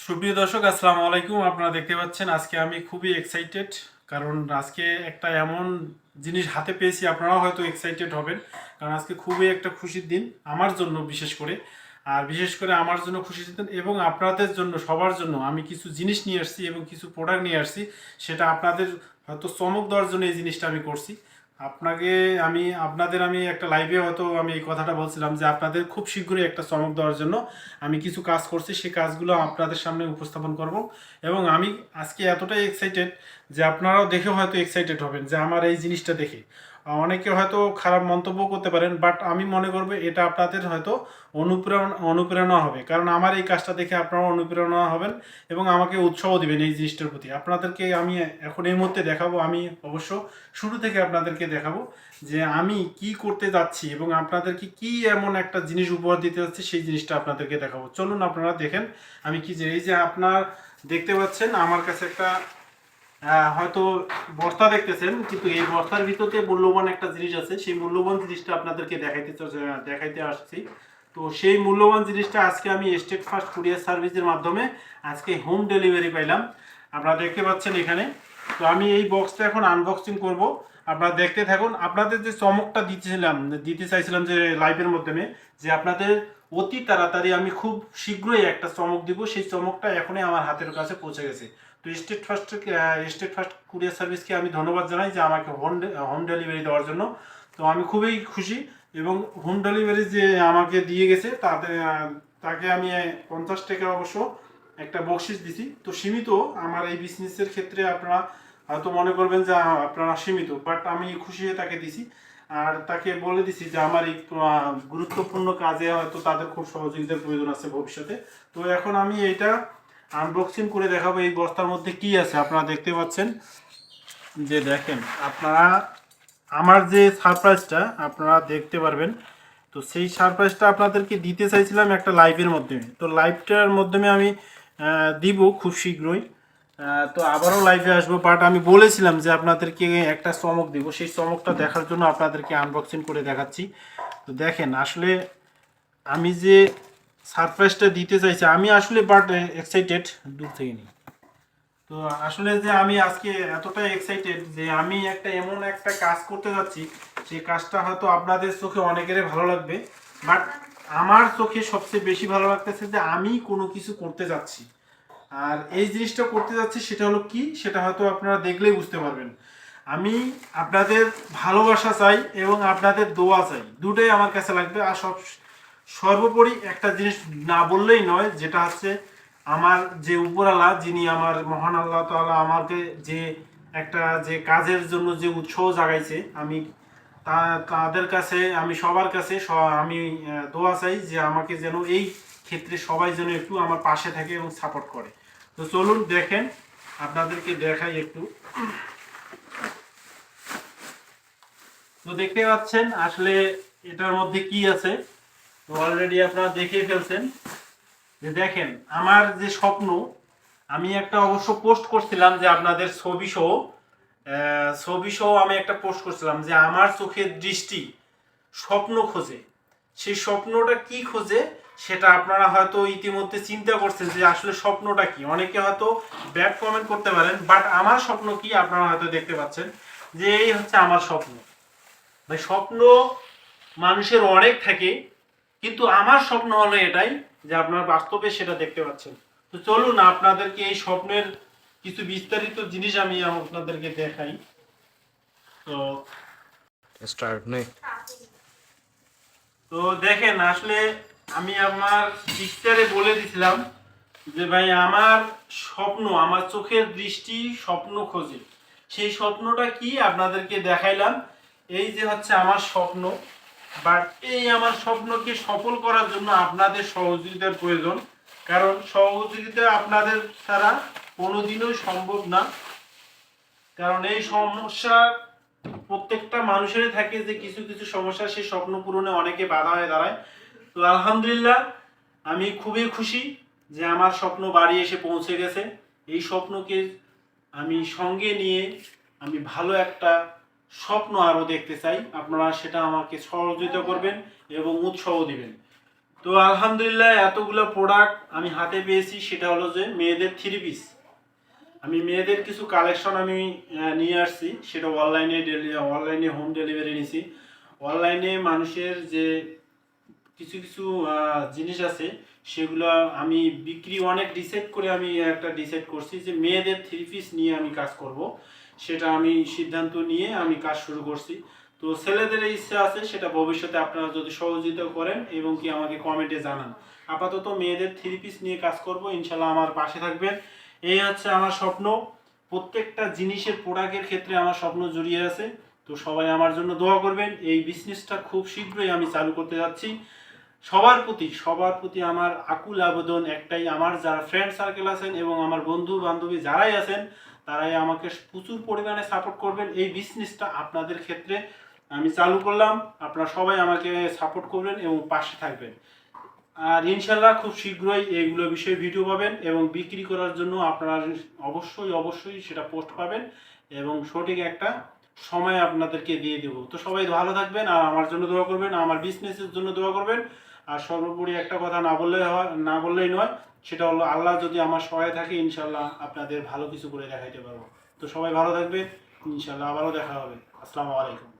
সুপ্রিয় দর্শক, আসসালামু আলাইকুম। আপনারা দেখতে পাচ্ছেন আজকে আমি খুবই এক্সাইটেড, কারণ আজকে একটা এমন জিনিস হাতে পেয়েছি। আপনারাও হয়তো এক্সাইটেড হবেন, কারণ আজকে খুবই একটা খুশির দিন আমার জন্য, বিশেষ করে বিশেষ করে আমার জন্য খুশির দিন এবং আপনাদের জন্য, সবার জন্য আমি কিছু জিনিস নিয়ে আসছি এবং কিছু প্রোডাক্ট নিয়ে আসছি। সেটা আপনাদের হয়তো চমক দেওয়ার জন্য এই জিনিসটা আমি করছি। আপনাদের আমি একটা লাইভে হয়তো আমি এই কথাটা বলছিলাম যে আপনাদের খুব শীঘ্রই একটা চমক দেওয়ার জন্য আমি কিছু কাজ করছি, সেই কাজগুলো আপনাদের সামনে উপস্থাপন করব। এবং আমি আজকে এতটাই এক্সাইটেড যে আপনারাও দেখে হয়তো এক্সাইটেড হবেন যে আমার এই জিনিসটা দেখে। অনেকে হয়তো খারাপ মন্তব্য করতে পারেন, বাট আমি মনে করবো এটা আপনাদের হয়তো অনুপ্রেরণা হবে, কারণ আমার এই কাজটা দেখে আপনারা অনুপ্রেরণা হবেন এবং আমাকে উৎসাহ দিবেন এই জিনিসটার প্রতি। আপনাদেরকে আমি এখন এই মুহূর্তে দেখাবো, আমি অবশ্য শুরু থেকে আপনাদেরকে দেখাবো যে আমি কি করতে যাচ্ছি এবং আপনাদেরকে কি এমন একটা জিনিস উপহার দিতে যাচ্ছি, সেই জিনিসটা আপনাদেরকে দেখাবো। চলুন আপনারা দেখেন আমি কি যে এই যে আপনার দেখতে পাচ্ছেন আমার কাছে একটা হয়তো বস্তা দেখতেছেন, কিন্তু এই বস্তার ভিতরে মূল্যবান একটা জিনিস আছে। সেই মূল্যবান জিনিসটা আপনাদেরকে দেখাইতে আসছি। তো সেই মূল্যবান জিনিসটা আজকে আমি স্টেট ফাস্ট কুরিয়ার সার্ভিসের মাধ্যমে আজকে হোম ডেলিভারি পাইলাম। আপনারা দেখতে পাচ্ছেন এখানে। তো আমি এই বক্সটা এখন আনবক্সিং করব, আপনারা দেখতে থাকুন। আপনাদের যে চমকটা দিতে চাইছিলাম যে লাইভের মাধ্যমে, যে আপনাদের অতি তাড়াতাড়ি আমি খুব শীঘ্রই একটা চমক দিব, সেই চমকটা এখনই আমার হাতের কাছে পৌঁছে গেছে। তো স্টেট ফার্স্ট কুরিয়ার সার্ভিসকে আমি ধন্যবাদ জানাই যে আমাকে হোম ডেলিভারি দেওয়ার জন্য। তো আমি খুবই খুশি, এবং হোম ডেলিভারি যে আমাকে দিয়ে গেছে তাকে আমি 50 টাকা অবশ্য একটা বকশিস দিছি। তো সীমিত, আমার এই বিজনেসের ক্ষেত্রে আপনারা হয়তো মনে করবেন যে আপনারা সীমিত, বাট আমি খুশি হয়ে তাকে দিছি। আর তাকে বলে দিছি যে আমার এই গুরুত্বপূর্ণ কাজে হয়তো তাদের খুব সহযোগিতার প্রয়োজন আছে ভবিষ্যতে। তো এখন আমি এইটা আনবক্সিং করে দেখাবো এই বস্তার মধ্যে কি আছে। আপনারা দেখতে পাচ্ছেন যে, দেখেন আপনারা আমার যে সারপ্রাইজটা আপনারা দেখতে পারবেন। তো সেই সারপ্রাইজটা আপনাদেরকে দিতে চাইছিলাম একটা লাইভের মাধ্যমে। তো লাইভটার মাধ্যমে আমি দিব খুব শীঘ্রই। তো আবারও লাইভে আসবো, বাট আমি বলেছিলাম যে আপনাদেরকে একটা চমক দিব, সেই চমকটা দেখার জন্য আপনাদেরকে আনবক্সিং করে দেখাচ্ছি। তো দেখেন আসলে আমি যে সারপ্রাইজটা দিতে চাইছি, আমি আসলে বাট এক্সাইটেড দূর থেকে নিই। তো আসলে যে আমি আজকে এতটাই এক্সাইটেড যে আমি এমন একটা কাজ করতে যাচ্ছি, সেই কাজটা হয়তো আপনাদের চোখে অনেকেরই ভালো লাগবে, বাট আমার চোখে সবচেয়ে বেশি ভালো লাগতেছে যে আমি কোনো কিছু করতে যাচ্ছি। আর এই জিনিসটা করতে যাচ্ছি সেটা হলো কি, সেটা হয়তো আপনারা দেখলেই বুঝতে পারবেন। আমি আপনাদের ভালোবাসা চাই এবং আপনাদের দোয়া চাই, দুটোই আমার কাছে লাগবে। আর সর্বোপরি একটা জিনিস না বললেই নয়, যেটা হচ্ছে আমার যে উপরালা, যিনি আমার মহান আল্লাহ তাআলা আমাকে যে কাজের জন্য যে উৎসাহ জাগাইছে, আমি তাদের কাছে, আমি সবার কাছে আমি দোয়া চাই যে আমাকে যেন এই ক্ষেত্রে সবাই যেন একটু আমার পাশে থাকে এবং সাপোর্ট করে। তো চলুন দেখেন, আপনাদেরকে দেখাই একটু। তো দেখতে পাচ্ছেন আসলে এটার মধ্যে কি আছে। তো অলরেডি আপনারা দেখে ফেলছেন যে, দেখেন আমার যে স্বপ্ন, আমি একটা অবশ্য পোস্ট করছিলাম যে আপনাদের ছবি সহ আমি একটা পোস্ট করছিলাম যে আমার চোখের দৃষ্টি স্বপ্ন খোঁজে। সেই স্বপ্নটা কি খোঁজে সেটা আপনারা হয়তো ইতিমধ্যে চিন্তা করছেন যে আসলে স্বপ্নটা কি। অনেকে হয়তো ব্যাড কমেন্ট করতে পারেন, বাট আমার স্বপ্ন কি আপনারা হয়তো দেখতে পাচ্ছেন যে এই হচ্ছে আমার স্বপ্ন। ভাই, স্বপ্ন মানুষের অনেক থাকে, কিন্তু আমার স্বপ্ন হলো এটাই যে আপনার বাস্তবে সেটা দেখতে পাচ্ছেন। তো চলুন আপনাদেরকে এই স্বপ্নের কিছু বিস্তারিত জিনিস আমি আপনাদেরকে দেখাই। তো স্টার্ট নেই। তো দেখেন আসলে আমি আমার পিকচারে বলে দিছিলাম যে ভাই আমার স্বপ্ন, আমার চোখের দৃষ্টি স্বপ্ন খোঁজে। সেই স্বপ্নটা কি আপনাদেরকে দেখাইলাম। এই যে হচ্ছে আমার স্বপ্ন, বাট এই আমার স্বপ্নকে সফল করার জন্য আপনাদের সহযোগিতার প্রয়োজন, কারণ সহযোগিতা আপনাদের ছাড়া কোনোদিনই সম্ভব না। কারণ এই সমস্যা প্রত্যেকটা মানুষেরই থাকে যে কিছু কিছু সমস্যা সেই স্বপ্ন পূরণে অনেকে বাধা হয়ে দাঁড়ায়। তো আলহামদুলিল্লাহ আমি খুবই খুশি যে আমার স্বপ্ন বাড়ি এসে পৌঁছে গেছে। এই স্বপ্নকে আমি সঙ্গে নিয়ে আমি ভালো একটা স্বপ্ন আরও দেখতে চাই। আপনারা সেটা আমাকে সহযোগিতা করবেন এবং উৎসাহ দিবেন। তো আলহামদুলিল্লাহ এতগুলো প্রোডাক্ট আমি হাতে পেয়েছি, সেটা হলো যে মেয়েদের থ্রি পিস। আমি মেয়েদের কিছু কালেকশন আমি নিয়ে আসছি, সেটা অনলাইনে হোম ডেলিভারি নিয়েছি। অনলাইনে মানুষের যে কিছু কিছু জিনিস আছে, সেগুলো আমি বিক্রি অনেক ডিসাইড করে আমি একটা ডিসাইড করছি যে মেয়েদের থ্রি পিস নিয়ে আমি কাজ করব। সেটা আমি সিদ্ধান্ত নিয়ে আমি কাজ শুরু করছি। তো ছেলেদের ইচ্ছা আছে, সেটা ভবিষ্যতে আপনারা যদি সহযোগিতা করেন এবং কি আমাকে কমেন্টে জানান। আপাতত মেয়েদের থ্রি পিস নিয়ে কাজ করব, ইনশাল্লাহ আমার পাশে থাকবেন। এই হচ্ছে আমার স্বপ্ন। প্রত্যেকটা জিনিসের প্রোডাক্টের ক্ষেত্রে আমার স্বপ্ন জড়িয়ে আছে। তো সবাই আমার জন্য দোয়া করবেন। এই বিজনেসটা খুব শীঘ্রই আমি চালু করতে যাচ্ছি। সবার প্রতি আমার আকুল আবেদন একটাই, আমার যারা ফ্রেন্ড সার্কেল আছেন এবং আমার বন্ধু বান্ধবী যারাই আছেন, তারাই আমাকে প্রচুর পরিমাণে সাপোর্ট করবেন। এই বিজনেসটা আপনাদের ক্ষেত্রে আমি চালু করলাম, আপনারা সবাই আমাকে সাপোর্ট করবেন এবং পাশে থাকবেন। আর ইনশাল্লাহ খুব শীঘ্রই এইগুলো বিষয়ে ভিডিও পাবেন এবং বিক্রি করার জন্য আপনারা অবশ্যই সেটা পোস্ট পাবেন এবং সঠিক একটা সময় আপনাদেরকে দিয়ে দেব। তো সবাই ভালো থাকবেন আর আমার জন্য দোয়া করবেন, আমার বিজনেসের জন্য দোয়া করবেন। আর সর্বোপরি একটা কথা না বললেই নয়, সেটা হলো আল্লাহ যদি আমার সহায় থাকে, ইনশাল্লাহ আপনাদের ভালো কিছু করে দেখাইতে পারবো। তো সবাই ভালো থাকবেন, ইনশাল্লাহ আবারও দেখা হবে। আসসালামু আলাইকুম।